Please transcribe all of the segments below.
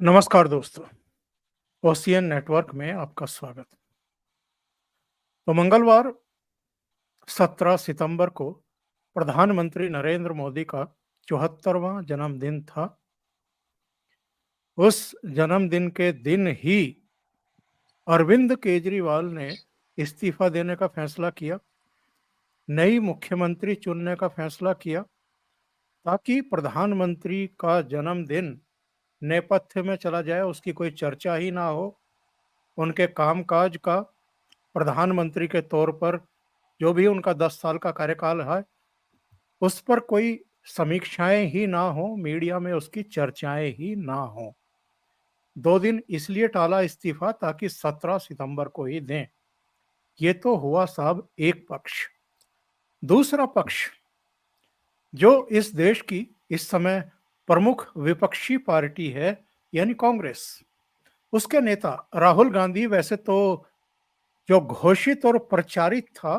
नमस्कार दोस्तों, ocean network में आपका स्वागत। तो मंगलवार 17 सितंबर को प्रधानमंत्री नरेंद्र मोदी का 74वां जन्मदिन था। उस जन्मदिन के दिन ही अरविंद केजरीवाल ने इस्तीफा देने का फैसला किया, नई मुख्यमंत्री चुनने का फैसला किया, ताकि प्रधानमंत्री का जन्मदिन नेपथ्य में चला जाए, उसकी कोई चर्चा ही ना हो। उनके कामकाज का प्रधानमंत्री के तौर पर जो भी उनका 10 साल का कार्यकाल है, उस पर कोई समीक्षाएं ही ना हो, मीडिया में उसकी चर्चाएं ही ना हो। 2 दिन इसलिए टाला इस्तीफा ताकि 17 सितंबर को ही दें। ये तो हुआ साहब एक पक्ष। दूसरा पक्ष, जो इस देश की इस समय प्रमुख विपक्षी पार्टी है, यानी कांग्रेस, उसके नेता राहुल गांधी वैसे तो जो घोषित और प्रचारित था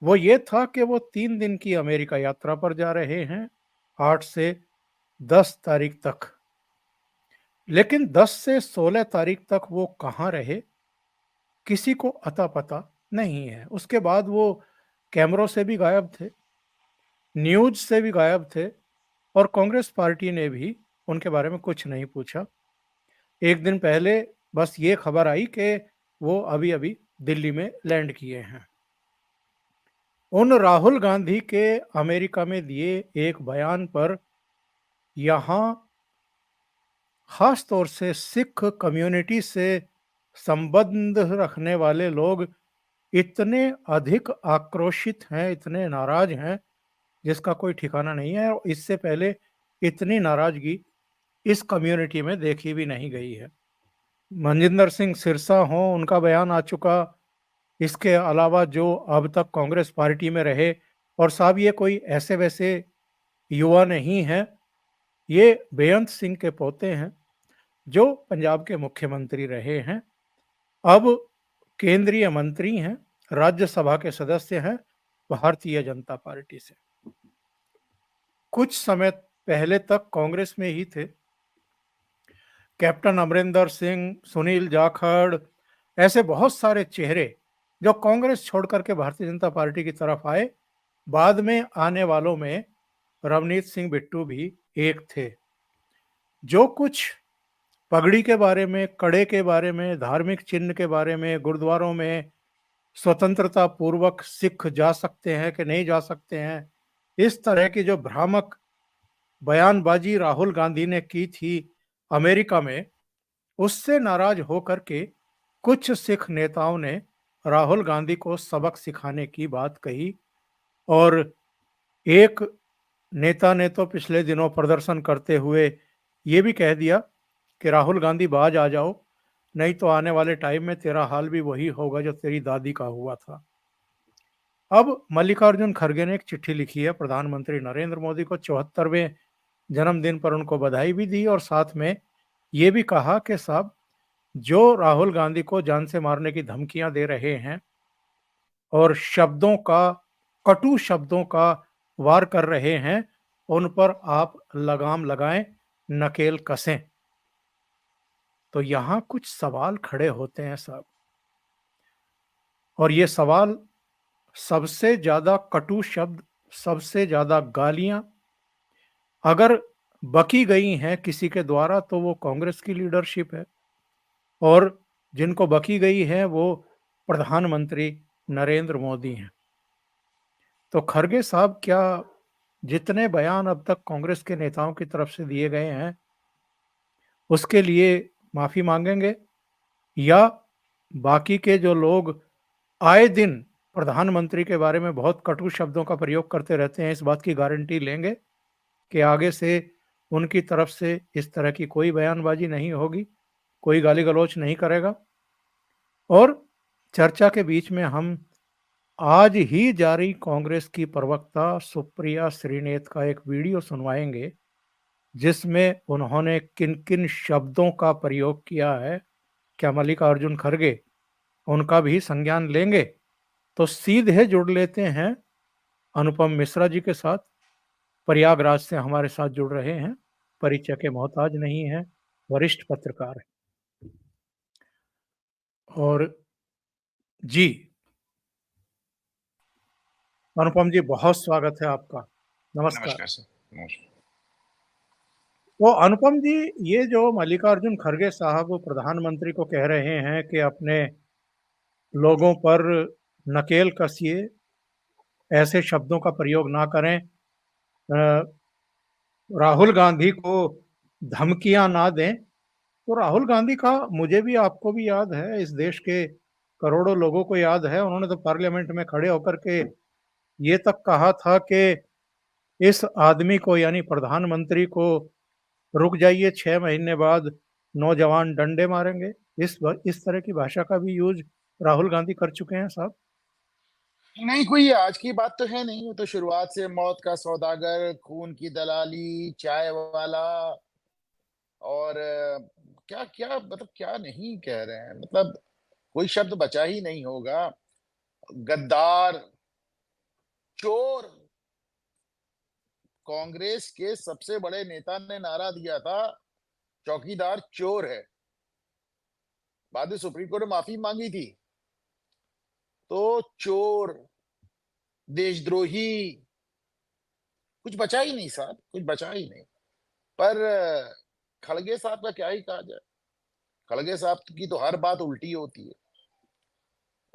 वो ये था कि वो 3 दिन की अमेरिका यात्रा पर जा रहे हैं, 8 से 10 तारीख तक। लेकिन 10 से 16 तारीख तक वो कहाँ रहे, किसी को अता पता नहीं है। उसके बाद वो कैमरों से भी गायब थे, न्यूज से भी गायब थे, और कांग्रेस पार्टी ने भी उनके बारे में कुछ नहीं पूछा। एक दिन पहले बस ये खबर आई कि वो अभी अभी दिल्ली में लैंड किए हैं। उन राहुल गांधी के अमेरिका में दिए एक बयान पर यहाँ खास तौर से सिख कम्युनिटी से संबंध रखने वाले लोग इतने अधिक आक्रोशित हैं, इतने नाराज हैं, जिसका कोई ठिकाना नहीं है। और इससे पहले इतनी नाराजगी इस कम्युनिटी में देखी भी नहीं गई है। मनजिंदर सिंह सिरसा हो, उनका बयान आ चुका। इसके अलावा जो अब तक कांग्रेस पार्टी में रहे, और साहब ये कोई ऐसे वैसे युवा नहीं है, ये बेअंत सिंह के पोते हैं, जो पंजाब के मुख्यमंत्री रहे हैं, अब केंद्रीय मंत्री हैं, राज्यसभा के सदस्य हैं भारतीय जनता पार्टी से। कुछ समय पहले तक कांग्रेस में ही थे। कैप्टन अमरिंदर सिंह, सुनील जाखड़, ऐसे बहुत सारे चेहरे जो कांग्रेस छोड़ करके भारतीय जनता पार्टी की तरफ आए। बाद में आने वालों में रवनीत सिंह बिट्टू भी एक थे। जो कुछ पगड़ी के बारे में, कड़े के बारे में, धार्मिक चिन्ह के बारे में, गुरुद्वारों में स्वतंत्रता पूर्वक सिख जा सकते हैं कि नहीं जा सकते हैं, इस तरह की जो भ्रामक बयानबाजी राहुल गांधी ने की थी अमेरिका में, उससे नाराज होकर के कुछ सिख नेताओं ने राहुल गांधी को सबक सिखाने की बात कही। और एक नेता ने तो पिछले दिनों प्रदर्शन करते हुए ये भी कह दिया कि राहुल गांधी बाज आ जाओ, नहीं तो आने वाले टाइम में तेरा हाल भी वही होगा जो तेरी दादी का हुआ था। अब मल्लिकार्जुन खड़गे ने एक चिट्ठी लिखी है प्रधानमंत्री नरेंद्र मोदी को, 74वें जन्मदिन पर उनको बधाई भी दी, और साथ में ये भी कहा कि साहब, जो राहुल गांधी को जान से मारने की धमकियां दे रहे हैं और शब्दों का, कटु शब्दों का वार कर रहे हैं, उन पर आप लगाम लगाएं, नकेल कसें। तो यहां कुछ सवाल खड़े होते हैं साहब, और ये सवाल, सबसे ज्यादा कटु शब्द, सबसे ज्यादा गालियां अगर बकी गई हैं किसी के द्वारा तो वो कांग्रेस की लीडरशिप है, और जिनको बकी गई है वो प्रधानमंत्री नरेंद्र मोदी हैं। तो खड़गे साहब क्या जितने बयान अब तक कांग्रेस के नेताओं की तरफ से दिए गए हैं उसके लिए माफी मांगेंगे, या बाकी के जो लोग आए दिन प्रधानमंत्री के बारे में बहुत कटु शब्दों का प्रयोग करते रहते हैं, इस बात की गारंटी लेंगे कि आगे से उनकी तरफ से इस तरह की कोई बयानबाजी नहीं होगी, कोई गाली गलौच नहीं करेगा। और चर्चा के बीच में हम आज ही जारी कांग्रेस की प्रवक्ता सुप्रिया श्रीनेत का एक वीडियो सुनवाएंगे, जिसमें उन्होंने किन किन शब्दों का प्रयोग किया है। क्या मल्लिकार्जुन खड़गे उनका भी संज्ञान लेंगे? तो सीधे जुड़ लेते हैं अनुपम मिश्रा जी के साथ, प्रयागराज से हमारे साथ जुड़ रहे हैं, परिचय के मोहताज नहीं है। वरिष्ठ पत्रकार हैं। और जी, अनुपम जी, बहुत स्वागत है आपका। नमस्कार। नमस्कार सर। नमस्कार। तो अनुपम जी, ये जो मल्लिकार्जुन खड़गे साहब प्रधानमंत्री को कह रहे हैं कि अपने लोगों पर नकेल कसिए, ऐसे शब्दों का प्रयोग ना करें, राहुल गांधी को धमकियां ना दें, तो राहुल गांधी का मुझे भी आपको भी याद है, इस देश के करोड़ों लोगों को याद है, उन्होंने तो पार्लियामेंट में खड़े होकर के ये तक कहा था कि इस आदमी को यानी प्रधानमंत्री को रुक जाइए, 6 महीने बाद नौजवान डंडे मारेंगे। इस तरह की भाषा का भी यूज राहुल गांधी कर चुके हैं साहब। नहीं, कोई आज की बात तो है नहीं। वो तो शुरुआत से मौत का सौदागर, खून की दलाली, चाय वाला और क्या क्या मतलब क्या नहीं कह रहे हैं। मतलब कोई शब्द बचा ही नहीं होगा। गद्दार, चोर। कांग्रेस के सबसे बड़े नेता ने नारा दिया था, चौकीदार चोर है। बाद में सुप्रीम कोर्ट ने माफी मांगी थी। तो चोर, देशद्रोही, कुछ बचा ही नहीं साहब, कुछ बचा ही नहीं। पर खड़गे साहब का क्या ही कहा जाए। खड़गे साहब की तो हर बात उल्टी होती है।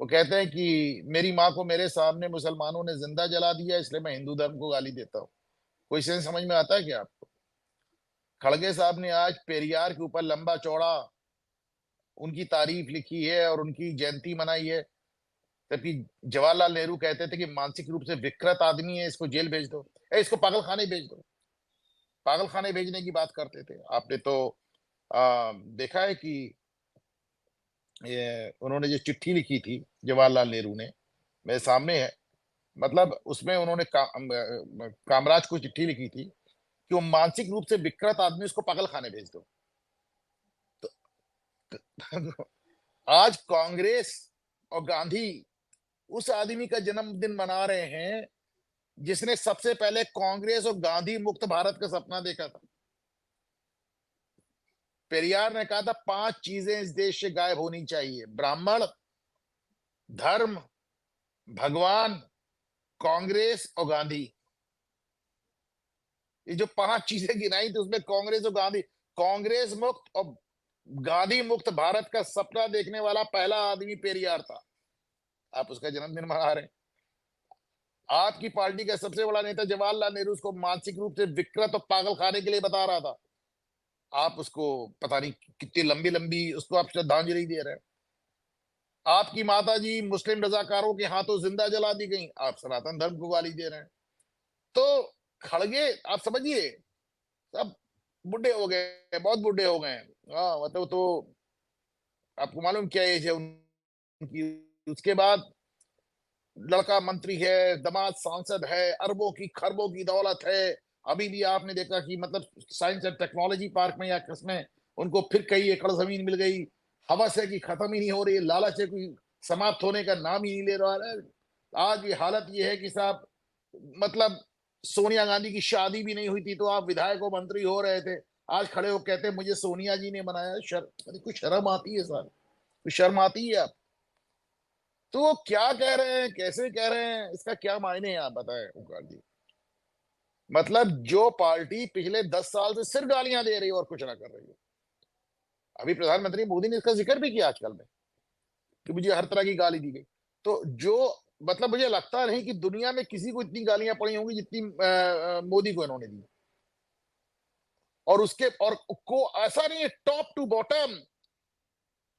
वो कहते हैं कि मेरी माँ को मेरे सामने मुसलमानों ने जिंदा जला दिया, इसलिए मैं हिंदू धर्म को गाली देता हूँ। कोई सेंस समझ में आता है क्या आपको? खड़गे साहब ने आज पेरियार के ऊपर लंबा चौड़ा उनकी तारीफ लिखी है और उनकी जयंती मनाई है। जबकि जवाहरलाल नेहरू कहते थे कि मानसिक रूप से विकृत आदमी है, इसको जेल भेज दो, इसको पागल खाने भेज दो। पागल खाने भेजने की बात करते थे। आपने तो देखा है कि ये उन्होंने जो चिट्ठी लिखी थी जवाहरलाल नेहरू ने, मेरे सामने है। मतलब उसमें उन्होंने कामराज को चिट्ठी लिखी थी कि वो मानसिक रूप से विकृत आदमी, उसको पागल खाने भेज दो। तो आज कांग्रेस और गांधी उस आदमी का जन्मदिन मना रहे हैं जिसने सबसे पहले कांग्रेस और गांधी मुक्त भारत का सपना देखा था। पेरियार ने कहा था 5 चीजें इस देश से गायब होनी चाहिए: ब्राह्मण, धर्म, भगवान, कांग्रेस और गांधी। ये जो 5 चीजें गिनाई थी उसमें कांग्रेस और गांधी, कांग्रेस मुक्त और गांधी मुक्त भारत का सपना देखने वाला पहला आदमी पेरियार था। आप उसका जन्मदिन मना रहे हैं। आपकी पार्टी का सबसे बड़ा नेता जवाहरलाल नेहरू उसको मानसिक रूप से विकृत और पागल खाने के लिए बता रहा था। आप उसको पता नहीं कितनी लंबी लंबी उसको आप श्रद्धांजलि दे रहे हैं। आपकी माता जी मुस्लिम रजाकारों के हाथों जिंदा जला दी गई, आप सनातन धर्म को गाली दे रहे हैं। तो खड़गे आप समझिए, सब बुढ़े हो गए, बहुत बुढ़े हो गए। हाँ मतलब तो आपको मालूम क्या एज है उनकी। उसके बाद लड़का मंत्री है, दामाद सांसद है, अरबों की खरबों की दौलत है। अभी भी आपने देखा कि मतलब साइंस एंड टेक्नोलॉजी पार्क में या किसमें उनको फिर कई एकड़ जमीन मिल गई। हवस है कि खत्म ही नहीं हो रही, लालच है कोई समाप्त होने का नाम ही नहीं ले रहा है। आज ये हालत ये है कि साहब, मतलब सोनिया गांधी की शादी भी नहीं हुई थी तो आप विधायक और मंत्री हो रहे थे। आज खड़े हो कहते हैं मुझे सोनिया जी ने बनाया। कुछ शर्म आती है सर? कुछ शर्म आती है? आप तो वो क्या कह रहे हैं, कैसे कह रहे हैं, इसका क्या मायने है आप बताएं ओंकार जी। मतलब जो पार्टी पिछले 10 साल से सिर्फ गालियां दे रही है और कुछ ना कर रही है। अभी प्रधानमंत्री मोदी ने इसका जिक्र भी किया आजकल में कि मुझे हर तरह की गाली दी गई। तो जो मतलब मुझे लगता नहीं कि दुनिया में किसी को इतनी गालियां पड़ी होंगी जितनी मोदी को इन्होंने दी। और उसके और को ऐसा नहीं है, top to bottom,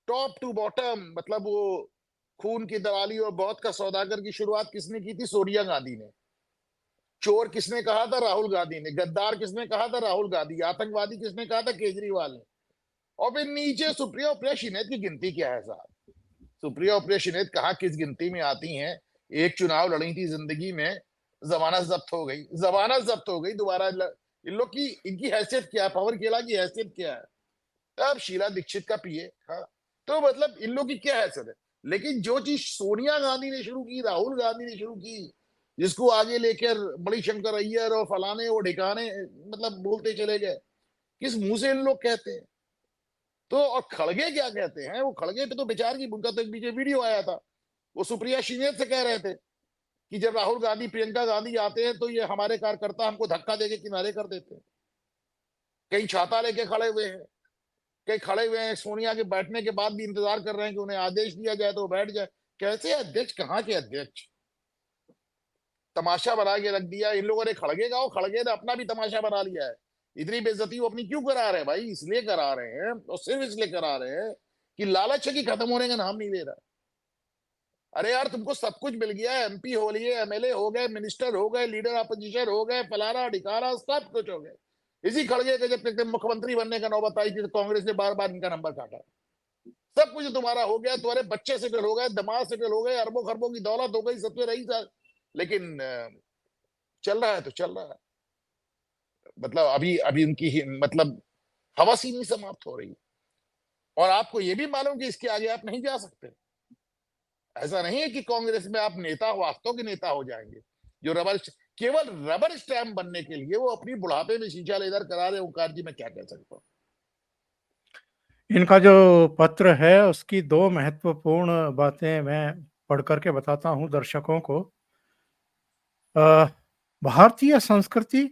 top to bottom. मतलब वो खून की दलाली और मौत का सौदागर की शुरुआत किसने की थी? सोनिया गांधी ने। चोर किसने कहा था? राहुल गांधी ने। गद्दार किसने कहा था? राहुल गांधी। आतंकवादी किसने कहा था? केजरीवाल ने। और फिर नीचे सुप्रिया और प्रिया की गिनती क्या है साहब? सुप्रिया और प्रिया कहाँ किस गिनती में आती हैं? एक चुनाव लड़ी थी जिंदगी में, जमानत जब्त हो गई, जमानत जब्त हो गई दोबारा। इन लोग की, इनकी हैसियत क्या है? पवन खेला की हैसियत क्या है? अब शीला दीक्षित का पिए। हाँ, तो मतलब इन लोग की क्या हैसियत है? लेकिन जो चीज सोनिया गांधी ने शुरू की, राहुल गांधी ने शुरू की, जिसको आगे लेकर मणिशंकर अय्यर और फलाने वो ढिकाने मतलब बोलते चले गए, किस मुंह से इन लोग कहते हैं? तो और खड़गे क्या कहते हैं, वो खड़गे पे तो बेचार की, उनका तो एक बीच वीडियो आया था, वो सुप्रिया श्रीनेत से कह रहे थे कि जब राहुल गांधी प्रियंका गांधी आते हैं तो ये हमारे कार्यकर्ता हमको धक्का देके किनारे कर देते हैं, कहीं छाता लेके खड़े हुए हैं, कहीं खड़े हुए हैं, सोनिया के बैठने के बाद भी इंतजार कर रहे हैं कि उन्हें आदेश दिया जाए तो वो बैठ जाए। कैसे अध्यक्ष, कहाँ के अध्यक्ष, तमाशा बना के रख दिया इन लोगों ने। खड़गे का, खड़गे ने अपना भी तमाशा बना लिया है। इतनी बेइज्जती वो अपनी क्यों करा रहे हैं भाई? इसलिए करा रहे हैं, और सिर्फ इसलिए करा रहे हैं कि लालच है कि खत्म होने का नाम नहीं ले रहा। अरे यार, तुमको सब कुछ मिल गया है, एमपी हो लिए, एमएलए हो गए, मिनिस्टर हो गए, लीडर अपोजिशन हो गए, फलाना ढिकारा सब कुछ हो गए। इसी खड़गे के जब तक मुख्यमंत्री बनने का नौबत आई थी तो कांग्रेस ने बार बार इनका नंबर काटा। सब कुछ तुम्हारा हो गया, तुम्हारे बच्चे सेटल हो गए, दामाद सेटल हो गए, अरबों खरबों की दौलत हो गई, सबसे रही सर। लेकिन चल रहा है तो चल रहा है। मतलब अभी अभी उनकी मतलब हवस ही नहीं समाप्त हो रही। और आपको ये भी मालूम कि इसके आगे आप नहीं जा सकते। ऐसा नहीं है कि कांग्रेस में आप नेता, वास्तव के नेता हो जाएंगे। जो केवल रबर स्टैम्प बनने के लिए वो अपनी बुढ़ापे में शीशा लेदर करा रहे। ओंकार जी, मैं क्या कह सकता हूँ। इनका जो पत्र है उसकी दो महत्वपूर्ण बातें मैं पढ़ करके बताता हूँ दर्शकों को। भारतीय संस्कृति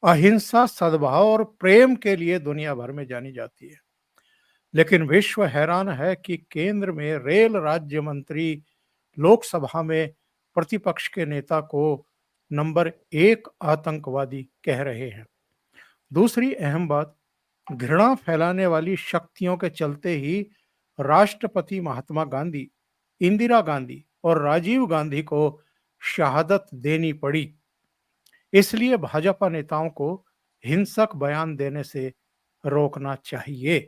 अहिंसा, सद्भाव और प्रेम के लिए दुनिया भर में जानी जाती है, लेकिन विश्व हैरान है कि केंद्र में रेल राज्य मंत्री लोकसभा में प्रतिपक्ष के नेता को नंबर 1 आतंकवादी कह रहे हैं। दूसरी अहम बात, घृणा फैलाने वाली शक्तियों के चलते ही राष्ट्रपति महात्मा गांधी, इंदिरा गांधी और राजीव गांधी को शहादत देनी पड़ी। इसलिए भाजपा नेताओं को हिंसक बयान देने से रोकना चाहिए।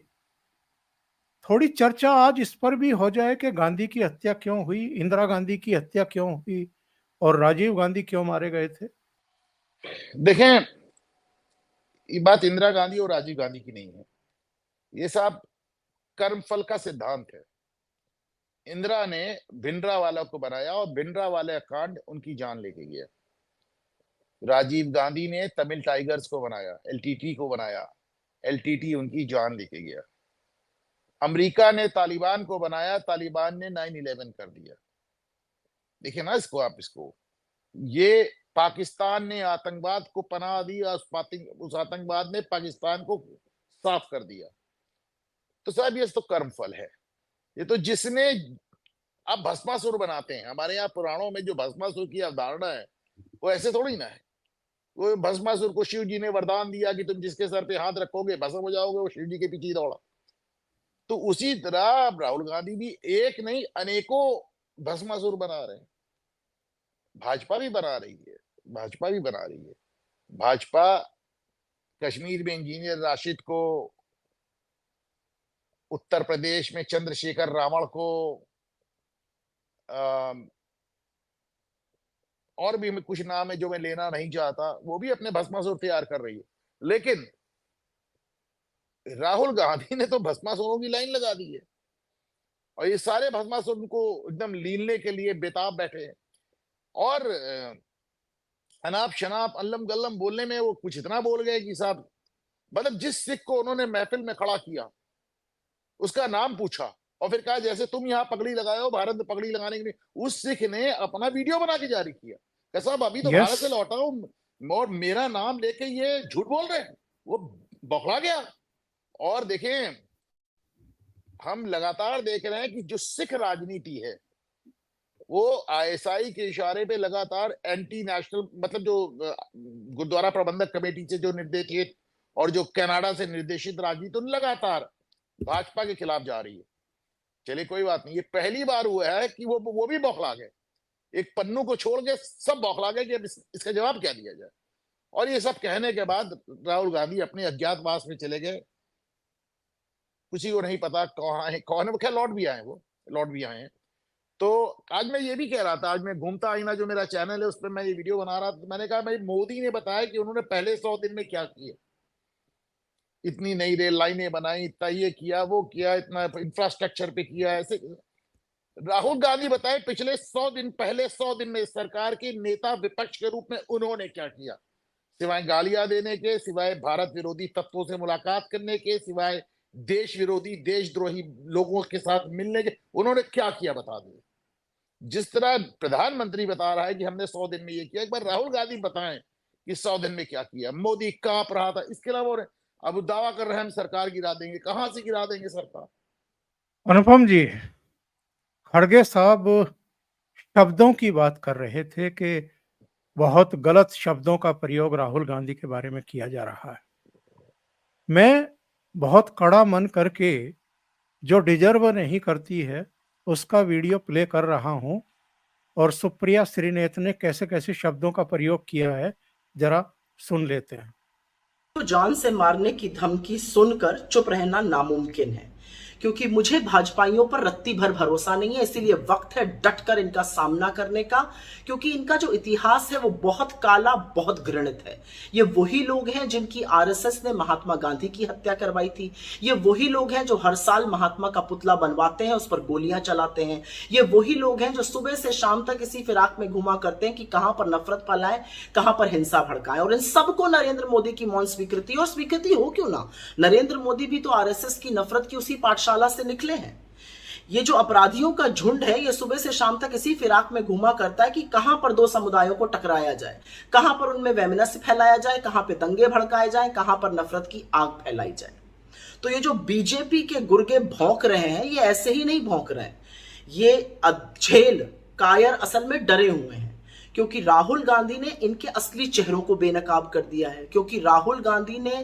थोड़ी चर्चा आज इस पर भी हो जाए कि गांधी की हत्या क्यों हुई, इंदिरा गांधी की हत्या क्यों हुई और राजीव गांधी क्यों मारे गए थे। देखें, ये बात इंदिरा गांधी और राजीव गांधी की नहीं है, ये सब कर्मफल का सिद्धांत है। इंदिरा ने भिंडरा वाला को बनाया और भिंडरा वाले कांड उनकी जान लेके गया। राजीव गांधी ने तमिल टाइगर्स को बनाया, एलटीटी को बनाया, एलटीटी उनकी जान लेके गया। अमेरिका ने तालिबान को बनाया, तालिबान ने 9/11 कर दिया। देखिए ना इसको, आप इसको, ये पाकिस्तान ने आतंकवाद को पनाह दी और उस आतंकवाद ने पाकिस्तान को साफ कर दिया। तो साहब ये तो कर्मफल है। ये तो जिसने, आप भस्मासुर बनाते हैं, हमारे यहाँ पुराणों में जो भस्मासुर की अवधारणा है वो ऐसे थोड़ी ना है। वो भस्मासुर को शिव जी ने वरदान दिया कि तुम जिसके सर पे हाथ रखोगे भस्म हो जाओगे, वो शिव जी के पीछे दौड़ा। तो उसी तरह राहुल गांधी भी एक नहीं अनेकों भस्मासुर बना रहे हैं। भाजपा भी बना रही है, भाजपा भी बना रही है। भाजपा कश्मीर में इंजीनियर राशिद को, उत्तर प्रदेश में चंद्रशेखर रावण को, और भी कुछ नाम है जो मैं लेना नहीं चाहता, वो भी अपने भस्मासुर तैयार कर रही है। लेकिन राहुल गांधी ने तो भस्मासुरों की लाइन लगा दी है और ये सारे भस्मासुर को एकदम लीलने के लिए बेताब बैठे हैं। और अनाप शनाप अल्लम गल्लम बोलने में वो कुछ इतना बोल गए कि साहब, मतलब जिस सिख को उन्होंने महफिल में खड़ा किया उसका नाम पूछा और फिर कहा जैसे तुम यहाँ पगड़ी लगाए हो भारत में पगड़ी लगाने के लिए, उस सिख ने अपना वीडियो बना के जारी किया कि साहब अभी तो यस, भारत से लौटा हूं और मेरा नाम लेके ये झूठ बोल रहे हैं। वो बौखला गया। और देखें, हम लगातार देख रहे हैं कि जो सिख राजनीति है वो आईएसआई के इशारे पे लगातार एंटी नेशनल, मतलब जो गुरुद्वारा प्रबंधक कमेटी से जो निर्देशित और जो कनाडा से निर्देशित राजनीति लगातार भाजपा के खिलाफ जा रही है। चलिए कोई बात नहीं, ये पहली बार हुआ है कि वो भी बौखला गए। एक पन्नू को छोड़ के सब बौखला गए कि अब इसका जवाब क्या दिया जाए। और ये सब कहने के बाद राहुल गांधी अपने अज्ञातवास में चले गए। किसी को नहीं पता कहाँ है कौन है, वो खैर लौट भी आए, वो लौट भी आए हैं। तो आज मैं ये भी कह रहा था, आज मैं घूमता आईना जो मेरा चैनल है उस पर मैं ये वीडियो बना रहा था, मैंने कहा भाई मोदी ने बताया कि उन्होंने पहले 100 दिन में क्या किया। इतनी नई रेल लाइनें बनाई, इतना ये किया वो किया, इतना इंफ्रास्ट्रक्चर पे किया, ऐसे। राहुल गांधी बताए पिछले 100 दिन, पहले 100 दिन में सरकार के नेता विपक्ष के रूप में उन्होंने क्या किया, सिवाय गालियां देने के, सिवाय भारत विरोधी तत्वों से मुलाकात करने के, सिवाय देश विरोधी, देशद्रोही लोगों के साथ मिलने के उन्होंने क्या किया बता दो। जिस तरह प्रधानमंत्री बता रहा है कि हमने 100 दिन में ये किया, एक बार राहुल गांधी बताएं कि 100 दिन में क्या किया। मोदी कांप रहा था, इसके अलावा अब दावा कर रहे हैं हम सरकार गिरा देंगे। कहां से गिरा देंगे सरकार? अनुपम जी, खड़गे साहब शब्दों की बात कर रहे थे कि बहुत गलत शब्दों का प्रयोग राहुल गांधी के बारे में किया जा रहा है। मैं बहुत कड़ा मन करके जो डिजर्व नहीं करती है उसका वीडियो प्ले कर रहा हूं और सुप्रिया श्रीनेत ने कैसे कैसे शब्दों का प्रयोग किया है, जरा सुन लेते हैं। तो जान से मारने की धमकी सुनकर चुप रहना नामुमकिन है, क्योंकि मुझे भाजपाइयों पर रत्ती भर भरोसा नहीं है। इसीलिए वक्त है डटकर इनका सामना करने का, क्योंकि इनका जो इतिहास है वो बहुत काला, बहुत घृणित है। ये वही लोग हैं जिनकी आरएसएस ने महात्मा गांधी की हत्या करवाई थी। ये वही लोग हैं जो हर साल महात्मा का पुतला बनवाते हैं, उस पर गोलियां चलाते हैं। ये वही लोग हैं जो सुबह से शाम तक इसी फिराक में घुमा करते हैं कि कहां पर नफरत फैलाएं, कहां पर हिंसा भड़काएं। और इन सबको नरेंद्र मोदी की मौन स्वीकृति, और स्वीकृति हो क्यों ना, नरेंद्र मोदी भी तो आरएसएस की नफरत की उसी पाठशाला से निकले हैं। ये जो अपराधियों का झुंड है, ये सुबह से शाम तक इसी फिराक में घुमा करता है कि कहां पर दो समुदायों को टकराया जाए, कहां पर उनमें वैमनस्य फैलाया जाए, कहां पे दंगे भड़काए जाए, कहां पर नफरत की आग फैलाई जाए। तो ये जो बीजेपी के गुर्गे भौंक रहे हैं, ये ऐसे ही नहीं भौंक रहे हैं। ये अधेल कायर असल में डरे हुए हैं, क्योंकि राहुल गांधी ने इनके असली चेहरों को बेनकाब कर दिया है। क्योंकि राहुल गांधी ने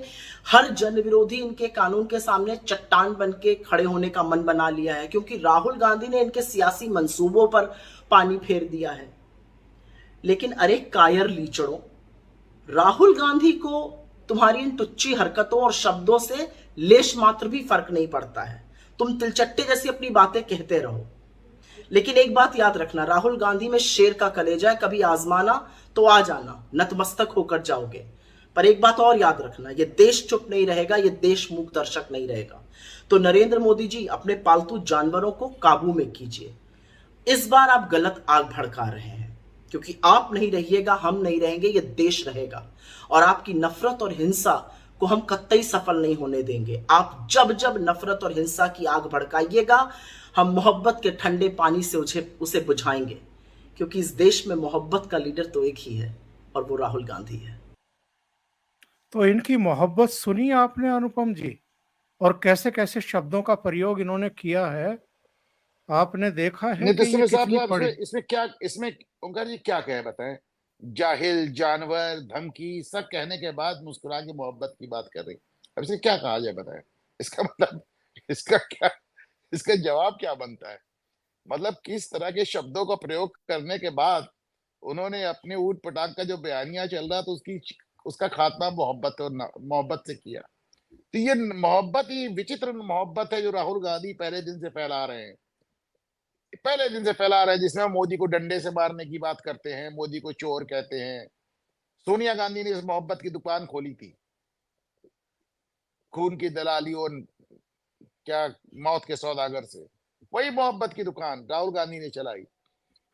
हर जन विरोधी इनके कानून के सामने चट्टान बन के खड़े होने का मन बना लिया है। क्योंकि राहुल गांधी ने इनके सियासी मंसूबों पर पानी फेर दिया है। लेकिन अरे कायर लीचड़ों, राहुल गांधी को तुम्हारी इन टुच्ची हरकतों और शब्दों से लेश मात्र भी फर्क नहीं पड़ता है। तुम तिलचट्टे जैसी अपनी बातें कहते रहो, लेकिन एक बात याद रखना, राहुल गांधी में शेर का कलेजा है। कभी आजमाना तो आ जाना, नतमस्तक होकर जाओगे। पर एक बात और याद रखना, ये देश चुप नहीं रहेगा, ये देश मूक दर्शक नहीं रहेगा। तो नरेंद्र मोदी जी, अपने पालतू जानवरों को काबू में कीजिए। इस बार आप गलत आग भड़का रहे हैं, क्योंकि आप नहीं रहिएगा, हम नहीं रहेंगे, ये देश रहेगा। और आपकी नफरत और हिंसा को हम कतई सफल नहीं होने देंगे। आप जब जब नफरत और हिंसा की आग भड़काइएगा, हम मोहब्बत के ठंडे पानी से उसे बुझाएंगे। क्योंकि इस देश में मोहब्बत का लीडर तो एक ही है, और वो राहुल गांधी है। तो इनकी मोहब्बत सुनी आपने अनुपम जी, और कैसे कैसे शब्दों का प्रयोग इन्होंने किया है, आपने देखा है कि ये कितनी बड़ी। इसमें क्या, इसमें ओंकार जी क्या कहे बताएं? जाहिल, जानवर, धमकी सब कहने के बाद मुस्कुरा के मोहब्बत की बात कर रही। अब इसे क्या कहा जाए बताएं? इसका मतलब, इसका क्या, इसका जवाब क्या बनता है? मतलब किस तरह के शब्दों का प्रयोग करने के बाद उन्होंने अपने ऊट पटांग का जो बयानिया चल रहा था उसका खात्मा मोहब्बत और मोहब्बत से किया। तो ये मोहब्बत ही विचित्र मोहब्बत है जो राहुल गांधी पहले दिन से फैला रहे हैं। जिसमें मोदी को डंडे से मारने की बात करते हैं, मोदी को चोर कहते हैं। सोनिया गांधी ने इस मोहब्बत की दुकान खोली थी, खून की दलाली और क्या मौत के सौदागर से। वही मोहब्बत की दुकान राहुल गांधी ने चलाई,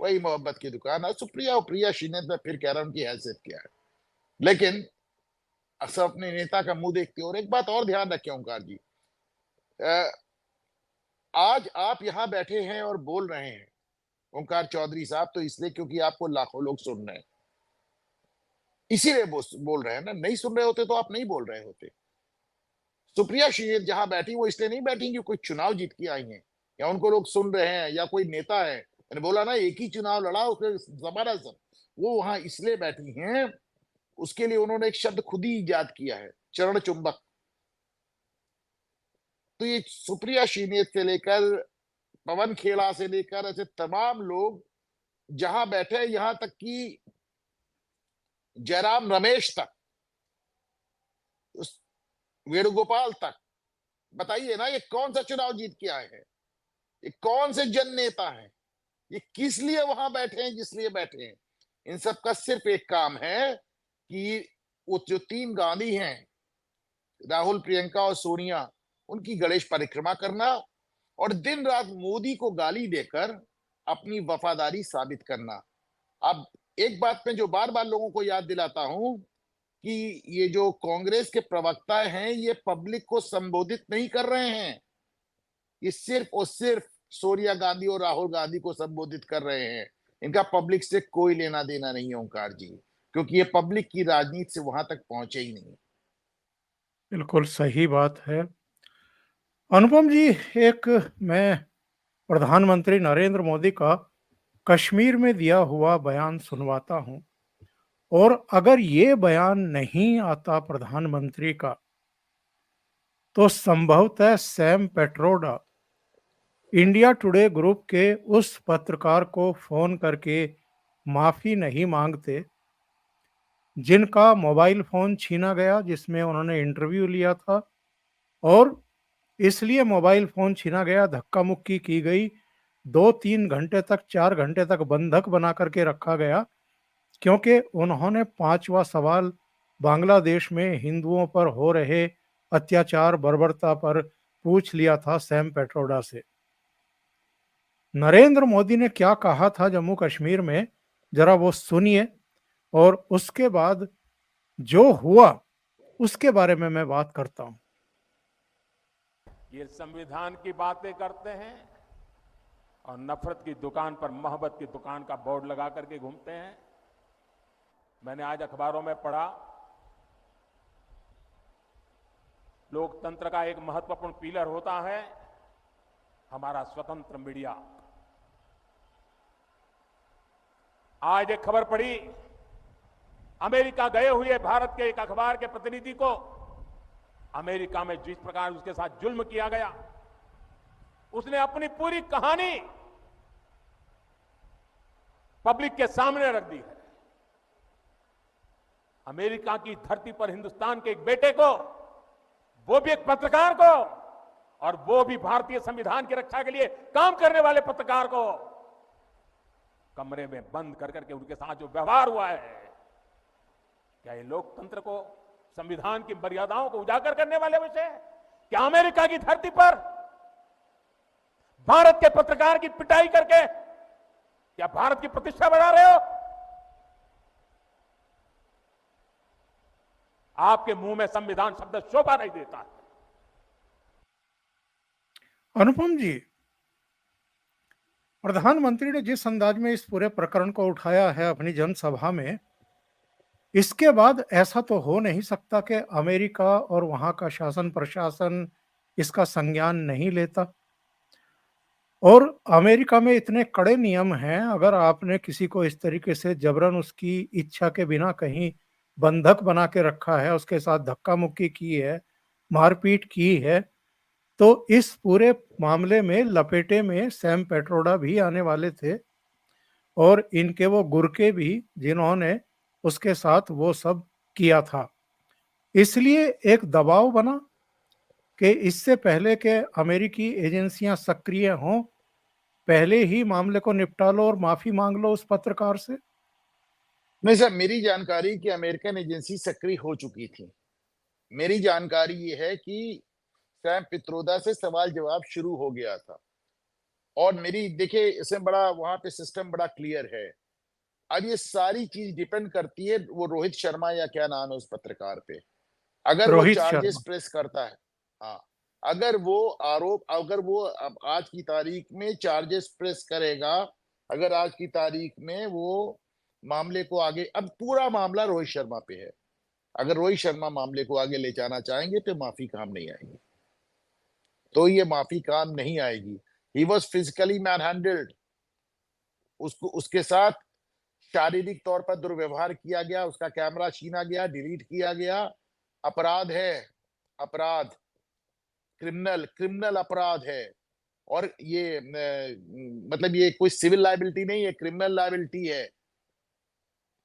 वही मोहब्बत की दुकान। और सुप्रिया और प्रिया श्रीनेत में फिर कह रहा हूं उनकी हैसियत क्या है, लेकिन सब अपने नेता का मुंह देखते हो। और एक बात और ध्यान रखें ओंकार जी, आज आप यहां बैठे हैं और बोल रहे हैं ओंकार चौधरी साहब, तो इसलिए क्योंकि आपको लाखों लोग सुन रहे हैं, इसीलिए बोल रहे हैं ना। नहीं सुन रहे होते तो आप नहीं बोल रहे होते। सुप्रिया श्रीनेत जहां बैठी वो इसलिए नहीं बैठी कि कोई चुनाव जीत के आई हैं या उनको लोग सुन रहे हैं या कोई नेता है। मैंने बोला ना, एक ही चुनाव लड़ा, उसके जमाना सब। वो वहां इसलिए बैठी हैं, उसके लिए उन्होंने एक शब्द खुद ही इजाद किया है, चरण चुंबक। तो ये सुप्रिया श्रीनेत से लेकर पवन खेड़ा से लेकर ऐसे तमाम लोग जहां बैठे, यहां तक कि जयराम रमेश तक, उस वेणुगोपाल तक, बताइए ना ये कौन सा चुनाव जीत के आए हैं? ये कौन से जन नेता हैं? ये किस लिए वहां बैठे हैं? जिस लिए बैठे हैं, इन सब का सिर्फ एक काम है कि वो जो 3 गांधी हैं, राहुल, प्रियंका और सोनिया, उनकी गणेश परिक्रमा करना और दिन रात मोदी को गाली देकर अपनी वफादारी साबित करना। अब एक बात में जो बार बार लोगों को याद दिलाता हूं कि ये जो कांग्रेस के प्रवक्ता हैं ये पब्लिक को संबोधित नहीं कर रहे हैं, ये सिर्फ और सिर्फ सोनिया गांधी और राहुल गांधी को संबोधित कर रहे हैं। इनका पब्लिक से कोई लेना देना नहीं है ओंकार जी, क्योंकि ये पब्लिक की राजनीति से वहां तक पहुंचे ही नहीं। बिल्कुल सही बात है। अनुपम जी, एक मैं प्रधानमंत्री नरेंद्र मोदी का कश्मीर में दिया हुआ बयान सुनवाता हूं, और अगर ये बयान नहीं आता प्रधानमंत्री का, तो संभवतः Sam Pitroda India today group के उस पत्रकार को फोन करके माफी नहीं मांगते जिनका मोबाइल फोन छीना गया, जिसमें उन्होंने इंटरव्यू लिया था, और इसलिए मोबाइल फोन छीना गया, धक्का मुक्की की गई, 2-3 घंटे तक, 4 घंटे तक बंधक बना करके रखा गया, क्योंकि उन्होंने 5वां सवाल बांग्लादेश में हिंदुओं पर हो रहे अत्याचार, बर्बरता पर पूछ लिया था सैम पेट्रोडा से। नरेंद्र मोदी ने क्या कहा था जम्मू कश्मीर में, जरा वो सुनिए, और उसके बाद जो हुआ उसके बारे में मैं बात करता हूं। ये संविधान की बातें करते हैं और नफरत की दुकान पर मोहब्बत की दुकान का बोर्ड लगा करके घूमते हैं। मैंने आज अखबारों में पढ़ा, लोकतंत्र का एक महत्वपूर्ण पिलर होता है हमारा स्वतंत्र मीडिया। आज एक खबर पढ़ी, अमेरिका गए हुए भारत के एक अखबार के प्रतिनिधि को अमेरिका में जिस प्रकार उसके साथ जुल्म किया गया, उसने अपनी पूरी कहानी पब्लिक के सामने रख दी है। अमेरिका की धरती पर हिंदुस्तान के एक बेटे को, वो भी एक पत्रकार को, और वो भी भारतीय संविधान की रक्षा के लिए काम करने वाले पत्रकार को कमरे में बंद कर करके उनके साथ जो व्यवहार हुआ है, क्या ये लोकतंत्र को, संविधान की मर्यादाओं को उजागर करने वाले विषय? क्या अमेरिका की धरती पर भारत के पत्रकार की पिटाई करके क्या भारत की प्रतिष्ठा बढ़ा रहे हो? आपके मुंह में संविधान शब्द शोभा नहीं देता है। अनुपम जी, प्रधानमंत्री ने जिस अंदाज में इस पूरे प्रकरण को उठाया है अपनी जनसभा में, इसके बाद ऐसा तो हो नहीं सकता कि अमेरिका और वहां का शासन प्रशासन इसका संज्ञान नहीं लेता। और अमेरिका में इतने कड़े नियम हैं, अगर आपने किसी को इस तरीके से जबरन उसकी इच्छा के बिना कहीं बंधक बना के रखा है, उसके साथ धक्का मुक्की की है, मारपीट की है, तो इस पूरे मामले में लपेटे में सैम पेट्रोडा भी आने वाले थे, और इनके वो गुरके भी, जिन्होंने उसके साथ वो सब किया था। इसलिए एक दबाव बना कि इससे पहले कि अमेरिकी एजेंसियां सक्रिय हों, पहले ही मामले को निपटा लो और माफी मांग लो उस पत्रकार से। नहीं सर, मेरी जानकारी कि अमेरिकन एजेंसी सक्रिय हो चुकी थी। मेरी जानकारी ये है कि सैम पित्रोदा से सवाल जवाब शुरू हो गया था, और मेरी देखिए इसमें बड़ा वहां पे सिस्टम बड़ा क्लियर है। अब ये सारी चीज डिपेंड करती है वो रोहित शर्मा या क्या नाम है उस पत्रकार पे, अगर वो रोहित चार्जेस शर्मा। प्रेस करता है। हाँ, अगर वो आरोप, अगर वो अब आज की तारीख में चार्जेस प्रेस करेगा, अगर आज की तारीख में वो मामले को आगे, अब पूरा मामला रोहित शर्मा पे है, अगर रोहित शर्मा मामले को आगे ले जाना चाहेंगे तो माफी काम नहीं आएगी, तो ये माफी काम नहीं आएगी। He was physically man handled, उसको उसके साथ शारीरिक तौर पर दुर्व्यवहार किया गया, उसका कैमरा छीना गया, डिलीट किया गया, अपराध है, अपराध, क्रिमिनल क्रिमिनल अपराध है। और ये मतलब ये कोई सिविल लायबिलिटी नहीं है, क्रिमिनल लायबिलिटी है।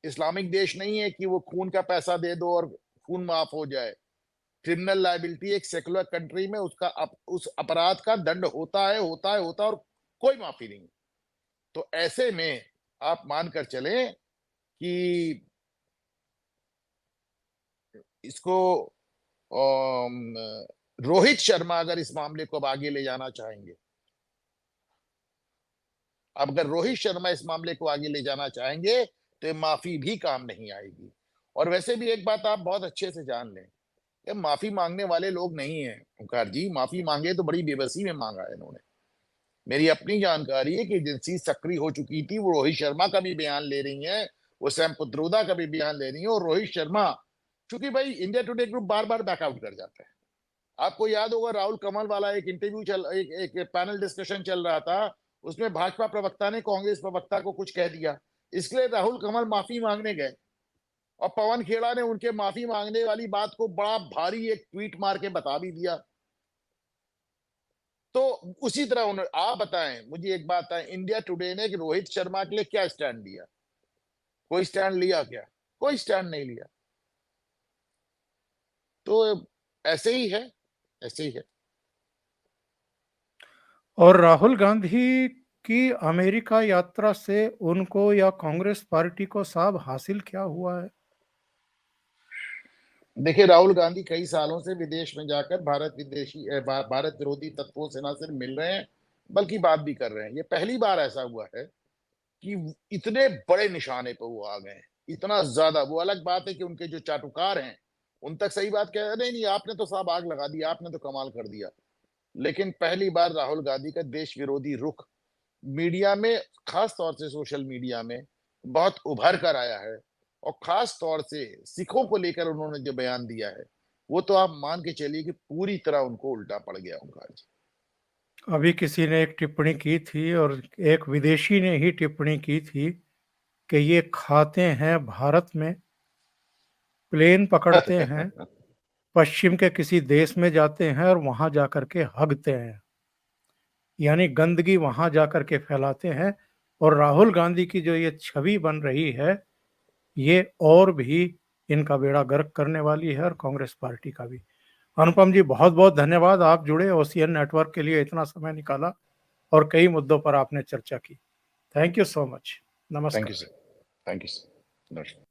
इस्लामिक देश नहीं है कि वो खून का पैसा दे दो और खून माफ हो जाए। क्रिमिनल लायबिलिटी एक सेकुलर कंट्री में उसका उस अपराध का दंड होता है, होता है, होता है, और कोई माफी नहीं। तो ऐसे में आप मानकर चलें कि इसको रोहित शर्मा अगर इस मामले को अब आगे ले जाना चाहेंगे, अब अगर रोहित शर्मा इस मामले को आगे ले जाना चाहेंगे तो ये माफी भी काम नहीं आएगी। और वैसे भी एक बात आप बहुत अच्छे से जान लें, ये माफी मांगने वाले लोग नहीं है ओंकार जी। माफी मांगे तो बड़ी बेबसी में मांगा है इन्होंने। मेरी अपनी जानकारी है कि एजेंसी सक्रिय हो चुकी थी, वो रोहित शर्मा का भी बयान ले रही है, वो सैम पित्रोदा का भी बयान ले रही है। और रोहित शर्मा, क्योंकि भाई इंडिया टुडे ग्रुप बार बार बैकआउट कर जाता है। आपको याद होगा राहुल कमल वाला एक इंटरव्यू एक पैनल डिस्कशन चल रहा था, उसमें भाजपा प्रवक्ता ने कांग्रेस प्रवक्ता को कुछ कह दिया, इसके लिए राहुल कमल माफी मांगने गए और पवन खेड़ा ने उनके माफी मांगने वाली बात को बड़ा भारी एक ट्वीट मार के बता भी दिया। तो उसी तरह उन्होंने, आप बताएं मुझे एक बात है, इंडिया टुडे ने रोहित शर्मा के लिए क्या स्टैंड लिया? कोई स्टैंड लिया क्या? कोई स्टैंड नहीं लिया। तो ऐसे ही है, ऐसे ही है। और राहुल गांधी की अमेरिका यात्रा से उनको या कांग्रेस पार्टी को साहब हासिल क्या हुआ है? देखिए, राहुल गांधी कई सालों से विदेश में जाकर भारत विरोधी तत्वों से न सिर्फ मिल रहे हैं बल्कि बात भी कर रहे हैं। ये पहली बार ऐसा हुआ है कि इतने बड़े निशाने पर वो आ गए हैं, इतना ज्यादा। वो अलग बात है कि उनके जो चाटुकार हैं उन तक सही बात कह रहे, नहीं आपने तो साहब आग लगा दी, आपने तो कमाल कर दिया। लेकिन पहली बार राहुल गांधी का देश विरोधी रुख मीडिया में, खास तौर से सोशल मीडिया में बहुत उभर कर आया है। और खास तौर से सिखों को लेकर उन्होंने जो बयान दिया है, वो तो आप मान के चलिए कि पूरी तरह उनको उल्टा पड़ गया ओंकार जी। अभी किसी ने एक टिप्पणी की थी और एक विदेशी ने ही टिप्पणी की थी कि ये खाते हैं भारत में, प्लेन पकड़ते हैं, पश्चिम के किसी देश में जाते हैं और वहां जाकर के हगते हैं, यानी गंदगी वहां जाकर के फैलाते हैं। और राहुल गांधी की जो ये छवि बन रही है, ये और भी इनका बेड़ा गर्क करने वाली है, और कांग्रेस पार्टी का भी। अनुपम जी, बहुत बहुत धन्यवाद, आप जुड़े, ओसीएन नेटवर्क के लिए इतना समय निकाला और कई मुद्दों पर आपने चर्चा की। Thank you so much. नमस्कार। Thank you sir, thank you sir, नमस्कार।